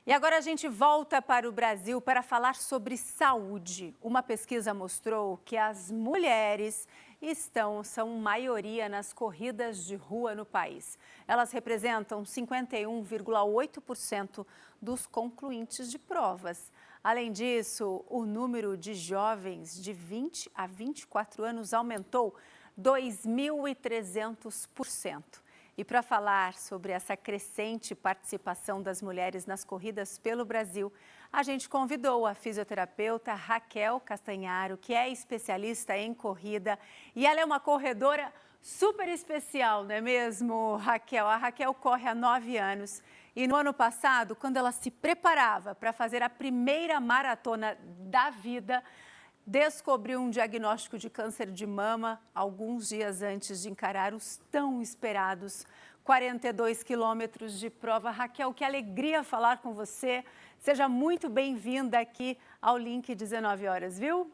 E agora a gente volta para o Brasil para falar sobre saúde. Uma pesquisa mostrou que as mulheres são maioria nas corridas de rua no país. Elas representam 51,8% dos concluintes de provas. Além disso, o número de jovens de 20 a 24 anos aumentou 2.300%. E para falar sobre essa crescente participação das mulheres nas corridas pelo Brasil, a gente convidou a fisioterapeuta Raquel Castanharo, que é especialista em corrida, e ela é uma corredora super especial, não é mesmo, Raquel? A Raquel corre há 9 anos e no ano passado, quando ela se preparava para fazer a primeira maratona da vida, descobriu um diagnóstico de câncer de mama alguns dias antes de encarar os tão esperados 42 quilômetros de prova. Raquel, que alegria falar com você. Seja muito bem-vinda aqui ao Link 19 horas, viu?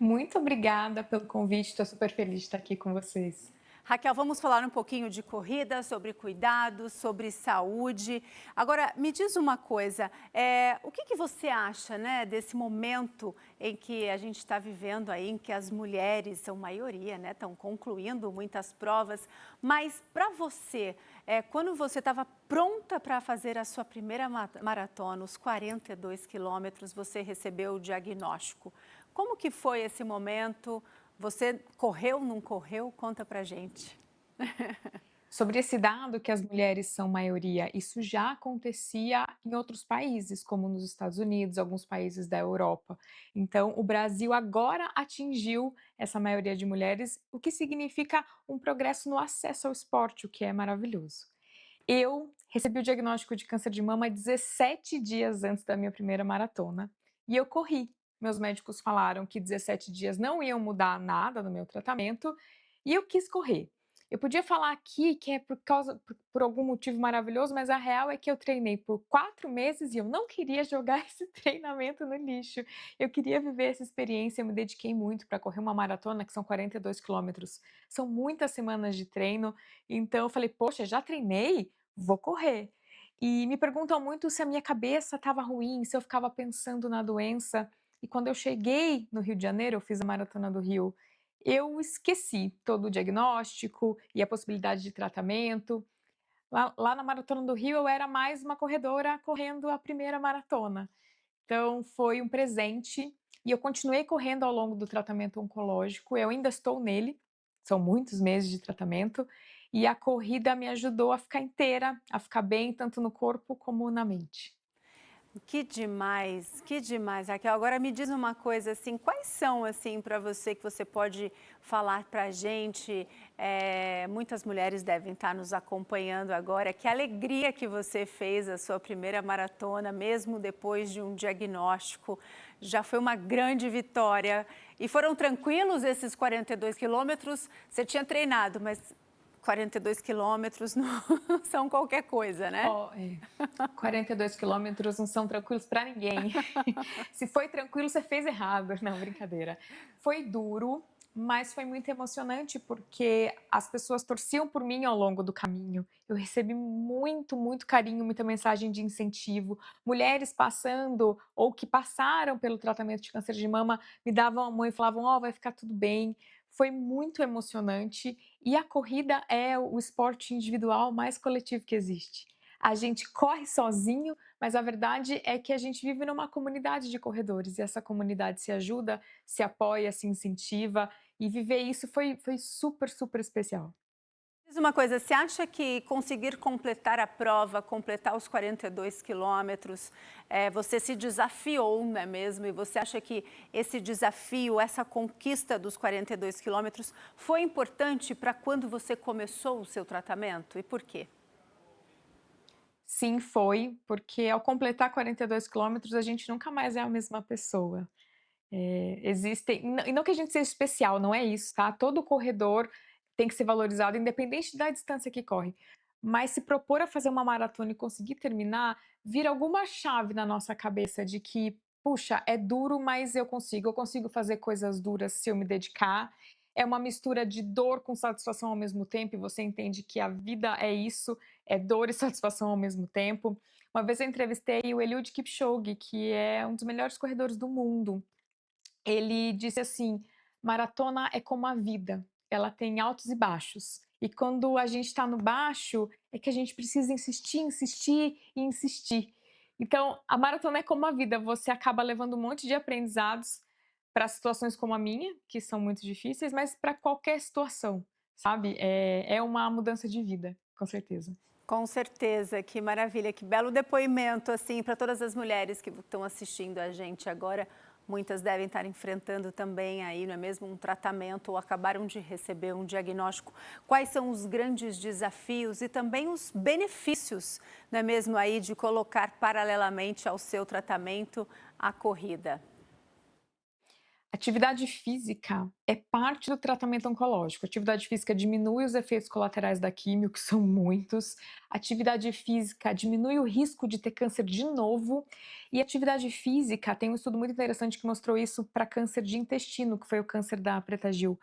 Muito obrigada pelo convite, estou super feliz de estar aqui com vocês. Raquel, vamos falar um pouquinho de corrida, sobre cuidados, sobre saúde. Agora, me diz uma coisa, o que você acha, né, desse momento em que a gente está vivendo aí, em que as mulheres são maioria, né, estão concluindo muitas provas, mas para você, quando você estava pronta para fazer a sua primeira maratona, os 42 quilômetros, você recebeu o diagnóstico. Como que foi esse momento? Você correu, não correu? Conta pra gente. Sobre esse dado que as mulheres são maioria, isso já acontecia em outros países, como nos Estados Unidos, alguns países da Europa. Então, o Brasil agora atingiu essa maioria de mulheres, o que significa um progresso no acesso ao esporte, o que é maravilhoso. Eu recebi o diagnóstico de câncer de mama 17 dias antes da minha primeira maratona e eu corri. Meus médicos falaram que 17 dias não iam mudar nada no meu tratamento e eu quis correr. Eu podia falar aqui que é por algum motivo maravilhoso, mas a real é que eu treinei por 4 meses e eu não queria jogar esse treinamento no lixo. Eu queria viver essa experiência, eu me dediquei muito para correr uma maratona, que são 42 quilômetros. São muitas semanas de treino, então eu falei, poxa, já treinei? Vou correr. E me perguntam muito se a minha cabeça estava ruim, se eu ficava pensando na doença. E quando eu cheguei no Rio de Janeiro, eu fiz a Maratona do Rio, eu esqueci todo o diagnóstico e a possibilidade de tratamento. Lá na Maratona do Rio, eu era mais uma corredora correndo a primeira maratona. Então, foi um presente e eu continuei correndo ao longo do tratamento oncológico, eu ainda estou nele, são muitos meses de tratamento, e a corrida me ajudou a ficar inteira, a ficar bem, tanto no corpo como na mente. Que demais, Raquel. Agora me diz uma coisa assim, quais são assim para você que você pode falar para a gente? Muitas mulheres devem estar nos acompanhando agora. Que alegria que você fez a sua primeira maratona, mesmo depois de um diagnóstico. Já foi uma grande vitória. E foram tranquilos esses 42 quilômetros? Você tinha treinado, mas 42 quilômetros não são qualquer coisa, né? 42 quilômetros não são tranquilos para ninguém. Se foi tranquilo, você fez errado. Não, brincadeira. Foi duro, mas foi muito emocionante porque as pessoas torciam por mim ao longo do caminho. Eu recebi muito, muito carinho, muita mensagem de incentivo. Mulheres passando ou que passaram pelo tratamento de câncer de mama me davam a mão e falavam: Ó, vai ficar tudo bem. Foi muito emocionante e a corrida é o esporte individual mais coletivo que existe. A gente corre sozinho, mas a verdade é que a gente vive numa comunidade de corredores e essa comunidade se ajuda, se apoia, se incentiva e viver isso foi super, super especial. Diz uma coisa, você acha que conseguir completar a prova, completar os 42 quilômetros, você se desafiou, não é mesmo? E você acha que esse desafio, essa conquista dos 42 quilômetros foi importante para quando você começou o seu tratamento? E por quê? Sim, foi, porque ao completar 42 quilômetros a gente nunca mais é a mesma pessoa. Existem e não que a gente seja especial, não é isso, tá, todo corredor tem que ser valorizado independente da distância que corre, mas se propor a fazer uma maratona e conseguir terminar, vira alguma chave na nossa cabeça de que: "Puxa, é duro, mas eu consigo fazer coisas duras se eu me dedicar". É uma mistura de dor com satisfação ao mesmo tempo e você entende que a vida é isso, é dor e satisfação ao mesmo tempo. Uma vez eu entrevistei o Eliud Kipchoge, que é um dos melhores corredores do mundo. Ele disse assim: "Maratona é como a vida, ela tem altos e baixos. E quando a gente está no baixo, é que a gente precisa insistir, insistir e insistir". Então, a maratona é como a vida, você acaba levando um monte de aprendizados para situações como a minha, que são muito difíceis, mas para qualquer situação, sabe. É uma mudança de vida, com certeza. Com certeza, que maravilha, que belo depoimento, assim, para todas as mulheres que estão assistindo a gente agora. Muitas devem estar enfrentando também aí, não é mesmo, um tratamento ou acabaram de receber um diagnóstico. Quais são os grandes desafios e também os benefícios, não é mesmo, aí de colocar paralelamente ao seu tratamento a corrida? Atividade física é parte do tratamento oncológico. Atividade física diminui os efeitos colaterais da químio, que são muitos. Atividade física diminui o risco de ter câncer de novo. E atividade física, tem um estudo muito interessante que mostrou isso para câncer de intestino, que foi o câncer da Preta Gil.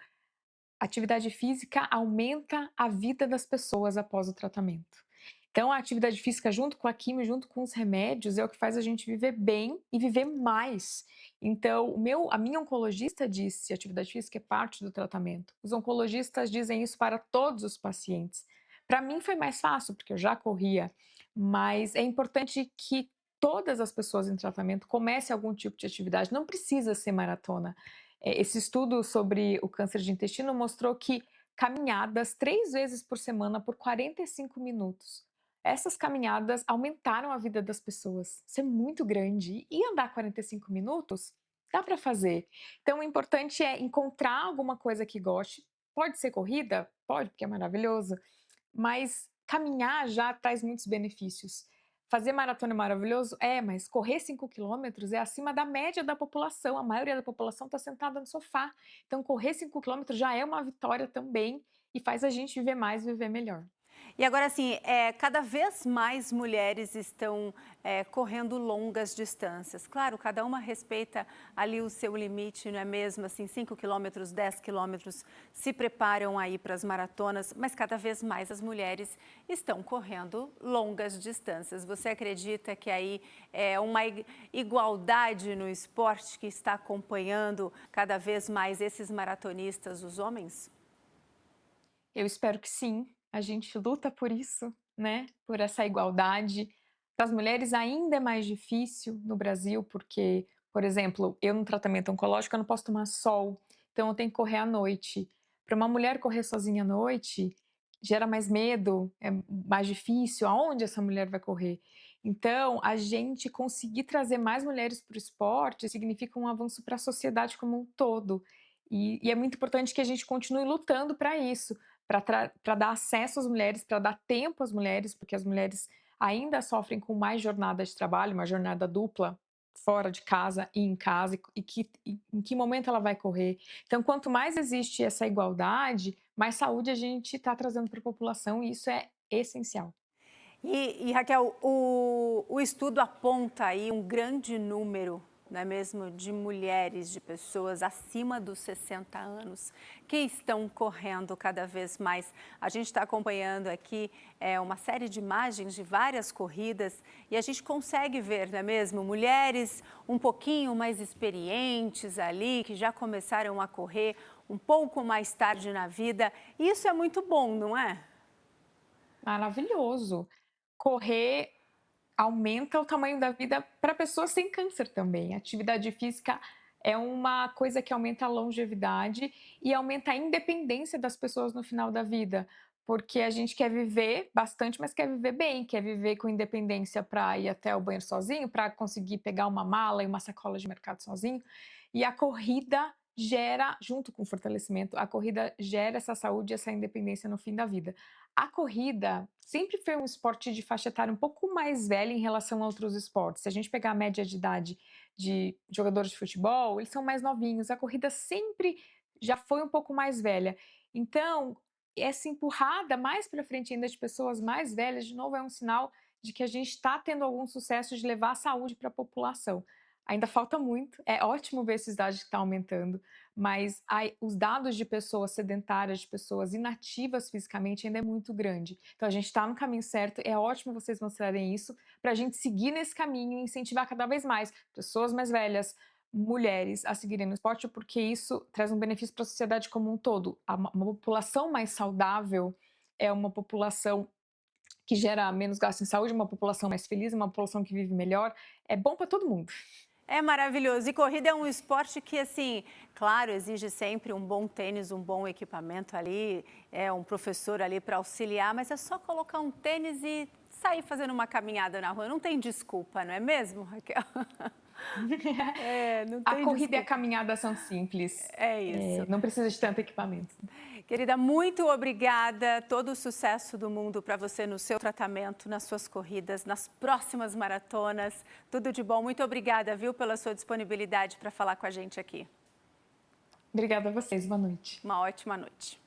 Atividade física aumenta a vida das pessoas após o tratamento. Então, a atividade física, junto com a quimio, junto com os remédios, é o que faz a gente viver bem e viver mais. Então, a minha oncologista disse: atividade física é parte do tratamento. Os oncologistas dizem isso para todos os pacientes. Para mim foi mais fácil, porque eu já corria, mas é importante que todas as pessoas em tratamento comecem algum tipo de atividade. Não precisa ser maratona. Esse estudo sobre o câncer de intestino mostrou que caminhadas 3 vezes por semana por 45 minutos. Essas caminhadas aumentaram a vida das pessoas. Isso é muito grande. E andar 45 minutos dá para fazer. Então, o importante é encontrar alguma coisa que goste. Pode ser corrida? Pode, porque é maravilhoso. Mas caminhar já traz muitos benefícios. Fazer maratona é maravilhoso? É, mas correr 5 quilômetros é acima da média da população. A maioria da população está sentada no sofá. Então, correr 5 quilômetros já é uma vitória também e faz a gente viver mais, viver melhor. E agora, assim, cada vez mais mulheres estão correndo longas distâncias. Claro, cada uma respeita ali o seu limite, não é mesmo? Assim, 5 quilômetros, 10 quilômetros, se preparam aí para as maratonas, mas cada vez mais as mulheres estão correndo longas distâncias. Você acredita que aí é uma igualdade no esporte que está acompanhando cada vez mais esses maratonistas, os homens? Eu espero que sim. A gente luta por isso, né, por essa igualdade. Para as mulheres ainda é mais difícil no Brasil, porque, por exemplo, eu no tratamento oncológico eu não posso tomar sol, então eu tenho que correr à noite. Para uma mulher correr sozinha à noite, gera mais medo, é mais difícil, aonde essa mulher vai correr? Então, a gente conseguir trazer mais mulheres para o esporte significa um avanço para a sociedade como um todo. E é muito importante que a gente continue lutando para isso, para dar acesso às mulheres, para dar tempo às mulheres, porque as mulheres ainda sofrem com mais jornada de trabalho, uma jornada dupla, fora de casa e em casa, e em que momento ela vai correr. Então, quanto mais existe essa igualdade, mais saúde a gente está trazendo para a população, e isso é essencial. E Raquel, o estudo aponta aí um grande número, não é mesmo, de mulheres, de pessoas acima dos 60 anos que estão correndo cada vez mais. A gente está acompanhando aqui uma série de imagens de várias corridas e a gente consegue ver, não é mesmo, mulheres um pouquinho mais experientes ali, que já começaram a correr um pouco mais tarde na vida. Isso é muito bom, não é? Maravilhoso. Correr aumenta o tamanho da vida para pessoas sem câncer também. A atividade física é uma coisa que aumenta a longevidade e aumenta a independência das pessoas no final da vida, porque a gente quer viver bastante, mas quer viver bem, quer viver com independência para ir até o banheiro sozinho, para conseguir pegar uma mala e uma sacola de mercado sozinho. E a corrida gera, junto com o fortalecimento, a corrida gera essa saúde e essa independência no fim da vida. A corrida sempre foi um esporte de faixa etária um pouco mais velha em relação a outros esportes. Se a gente pegar a média de idade de jogadores de futebol, eles são mais novinhos. A corrida sempre já foi um pouco mais velha. Então, essa empurrada mais para frente ainda de pessoas mais velhas, de novo, é um sinal de que a gente está tendo algum sucesso de levar a saúde para a população. ainda falta muito. É ótimo ver esses dados que estão aumentando, mas os dados de pessoas sedentárias, de pessoas inativas fisicamente, ainda é muito grande. Então a gente está no caminho certo, é ótimo vocês mostrarem isso, para a gente seguir nesse caminho e incentivar cada vez mais pessoas mais velhas, mulheres a seguirem no esporte, porque isso traz um benefício para a sociedade como um todo. Uma população mais saudável é uma população que gera menos gasto em saúde, uma população mais feliz, uma população que vive melhor. É bom para todo mundo. É maravilhoso. E corrida é um esporte que, assim, claro, exige sempre um bom tênis, um bom equipamento ali, um professor ali para auxiliar, mas é só colocar um tênis e sair fazendo uma caminhada na rua. Não tem desculpa, não é mesmo, Raquel? Não A tem corrida e a desculpa. caminhada são simples, É isso. não precisa de tanto equipamento. Querida, muito obrigada. Todo o sucesso do mundo para você no seu tratamento, nas suas corridas, nas próximas maratonas. Tudo de bom. Muito obrigada, viu, pela sua disponibilidade para falar com a gente aqui. Obrigada a vocês, boa noite. Uma ótima noite.